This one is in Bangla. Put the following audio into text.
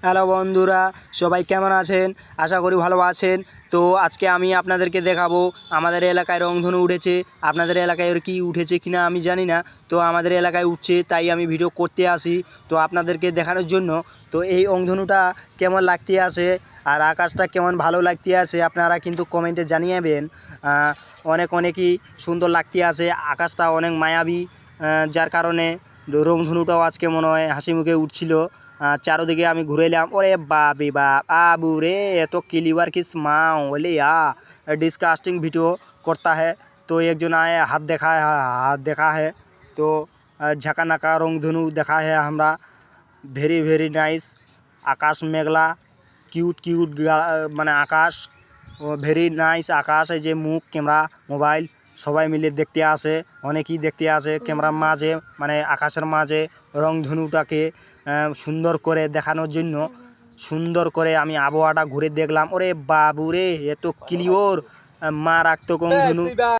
হ্যালো বন্ধুরা, সবাই কেমন আছেন? আশা করি ভালো আছেন। তো আজকে আমি আপনাদেরকে দেখাবো আমাদের এলাকায় রংধনু উঠেছে। আপনাদের এলাকায় ওর কি উঠেছে কিনা আমি জানি না। তো আমাদের এলাকায় উঠছে, তাই আমি ভিডিও করতে আসি তো আপনাদেরকে দেখানোর জন্য। তো এই রংধনুটা কেমন লাগতে আসে আর আকাশটা কেমন ভালো লাগতে আসে আপনারা কিন্তু কমেন্টে জানিয়েবেন। অনেকই সুন্দর লাগতে আসে, আকাশটা অনেক মায়াবী, যার কারণে রংধনুটাও আজকে মনে হয় হাসি মুখে উঠছিল। চারোদিকে আমি ঘুরে এলাম, ওরে বাপরে বাপ, আবু রে এত क्लियर किस माँ बोले या डिस्कास्टिंग वीडियो करता है। तो एक जन आए हाथ देखा है तो झका नाका रंगधनु देखा है हमरा। भेरी भेरी नाइस। आकाश मेघला किউট মানে আকাশ ভেরি নাইস। আকাশ এই যে মুখ ক্যামেরা মোবাইল সবাই মিলে দেখতে আসে, অনেকেই দেখতে আসে ক্যামেরার মাঝে, মানে আকাশের মাঝে রংধনুটাকে সুন্দর করে দেখানোর জন্য। সুন্দর করে আমি আবহাওয়াটা ঘুরে দেখলাম, ওরে বাবুরে এত ক্লিওর মারাত্মক রংধনু।